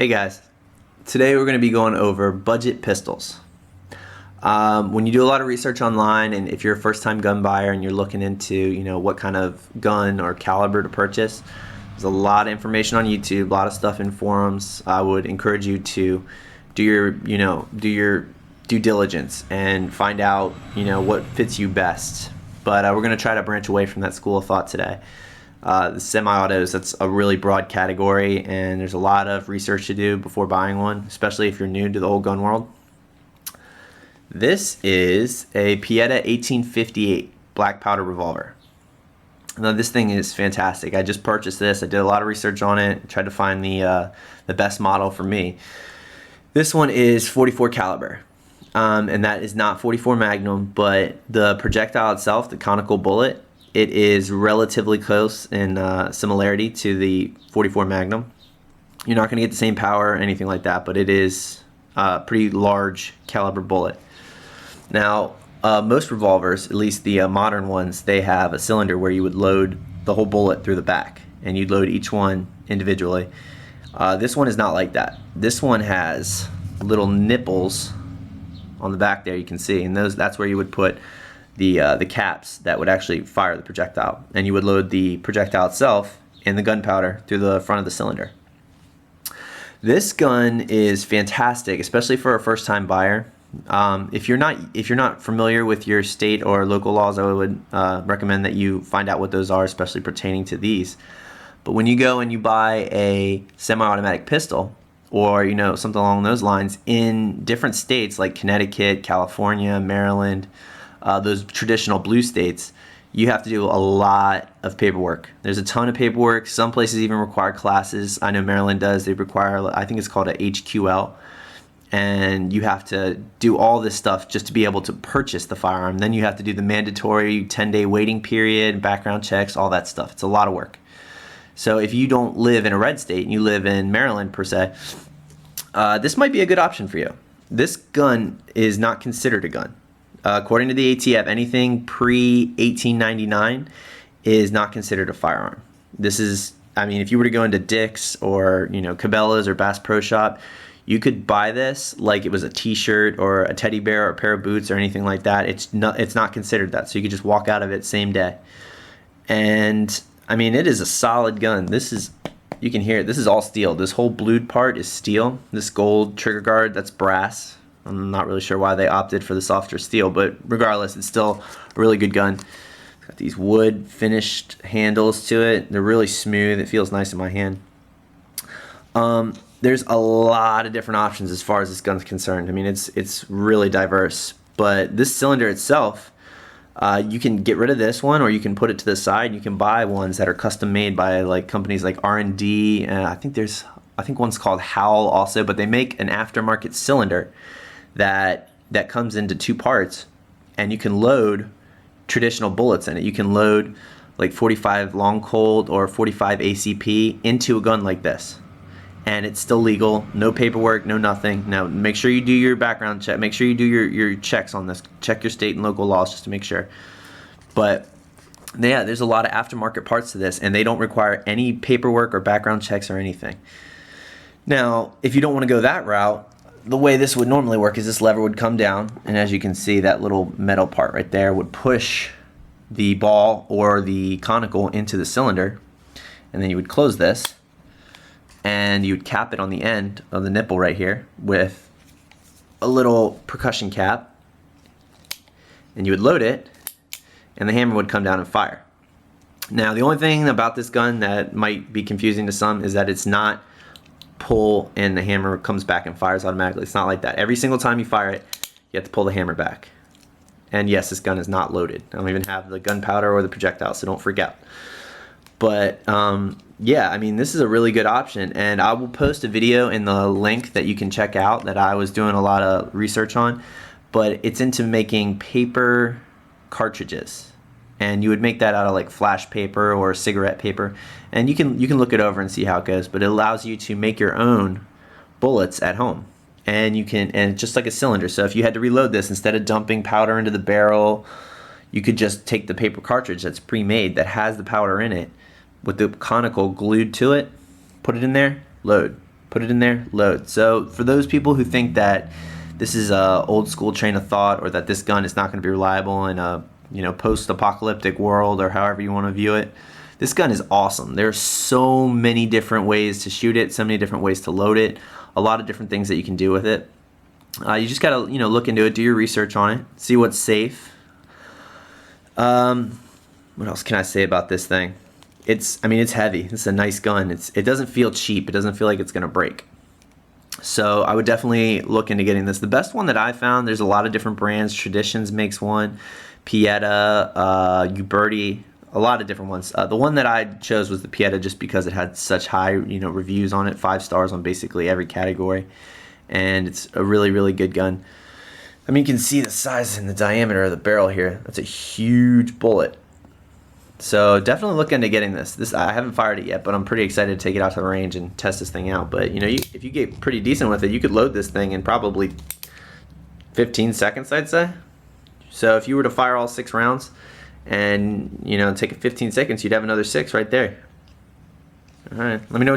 Hey guys, today we're going to be going over budget pistols. When you do a lot of research online, and if you're a first-time gun buyer and you're looking into, what kind of gun or caliber to purchase, there's a lot of information on YouTube, a lot of stuff in forums. I would encourage you to do your due diligence and find out, what fits you best. But we're going to try to branch away from that school of thought today. The semi-autos, that's a really broad category, and there's a lot of research to do before buying one, especially if you're new to the whole gun world. This is a Pietta 1858 black powder revolver. Now this thing is fantastic. I just purchased this. I did a lot of research on it, tried to find the best model for me. This one is 44 caliber, and that is not 44 Magnum, but the projectile itself, the conical bullet, it is relatively close in similarity to the 44 Magnum. You're not going to get the same power or anything like that, but it is a pretty large caliber bullet. Now, most revolvers, at least the modern ones, they have a cylinder where you would load the whole bullet through the back, and you'd load each one individually. This one is not like that. This one has little nipples on the back there, you can see, and that's where you would put the caps that would actually fire the projectile, and you would load the projectile itself and the gunpowder through the front of the cylinder. This gun is fantastic, especially for a first-time buyer. If you're not familiar with your state or local laws, I would recommend that you find out what those are, especially pertaining to these. But when you go and you buy a semi-automatic pistol, or something along those lines, in different states like Connecticut, California, Maryland, those traditional blue states, you have to do a lot of paperwork. There's a ton of paperwork. Some places even require classes. I know Maryland does. They require, I think it's called a HQL, and you have to do all this stuff just to be able to purchase the firearm. Then you have to do the mandatory 10-day waiting period, background checks, all that stuff. It's a lot of work. So if you don't live in a red state and you live in Maryland per se, this might be a good option for you. This gun is not considered a gun. According to the ATF, anything pre-1899 is not considered a firearm. This is, if you were to go into Dick's or, Cabela's or Bass Pro Shop, you could buy this like it was a t-shirt or a teddy bear or a pair of boots or anything like that. It's not considered that. So you could just walk out of it same day. And, it is a solid gun. You can hear it. This is all steel. This whole blued part is steel. This gold trigger guard, that's brass. I'm not really sure why they opted for the softer steel, but regardless, it's still a really good gun. It's got these wood finished handles to it. They're really smooth. It feels nice in my hand. There's a lot of different options as far as this gun's concerned. It's really diverse. But this cylinder itself, you can get rid of this one, or you can put it to the side. You can buy ones that are custom made by companies like R&D. I think one's called Howl also, but they make an aftermarket cylinder that comes into two parts, and you can load traditional bullets in it. You can load like 45 long colt or 45 ACP into a gun like this, and it's still legal. No paperwork, no nothing. Now make sure you do your background check, make sure you do your checks on this, check your state and local laws just to make sure. But yeah, there's a lot of aftermarket parts to this, and they don't require any paperwork or background checks or anything. Now if you don't want to go that route, the way this would normally work is this lever would come down, and as you can see, that little metal part right there would push the ball or the conical into the cylinder, and then you would close this, and you would cap it on the end of the nipple right here with a little percussion cap, and you would load it, and the hammer would come down and fire. Now the only thing about this gun that might be confusing to some is that it's not pull and the hammer comes back and fires automatically. It's not like that. Every single time you fire it, you have to pull the hammer back. And yes, this gun is not loaded. I don't even have the gunpowder or the projectile, so don't freak out. But yeah, this is a really good option, and I will post a video in the link that you can check out that I was doing a lot of research on. But it's into making paper cartridges, and you would make that out of like flash paper or cigarette paper, and you can look it over and see how it goes. But it allows you to make your own bullets at home, and it's just like a cylinder. So if you had to reload this, instead of dumping powder into the barrel, you could just take the paper cartridge that's pre-made that has the powder in it with the conical glued to it, put it in there, load. put it in there, load. So for those people who think that this is a old school train of thought, or that this gun is not going to be reliable in a post-apocalyptic world, or however you want to view it, this gun is awesome. There's so many different ways to shoot it, so many different ways to load it, a lot of different things that you can do with it. You just gotta look into it, do your research on it, see what's safe. What else can I say about this thing? It's heavy. It's a nice gun. It doesn't feel cheap. It doesn't feel like it's gonna break. So I would definitely look into getting this. The best one that I found, there's a lot of different brands. Traditions makes one, Pietta, Uberti, a lot of different ones. The one that I chose was the Pietta, just because it had such high reviews on it, 5 stars on basically every category, and it's a really, really good gun. I mean, you can see the size and the diameter of the barrel here. That's a huge bullet. So definitely look into getting this. I haven't fired it yet, but I'm pretty excited to take it out to the range and test this thing out. But if you get pretty decent with it, you could load this thing in probably 15 seconds, I'd say. So if you were to fire all 6 rounds and take it 15 seconds, you'd have another 6 right there. All right, let me know.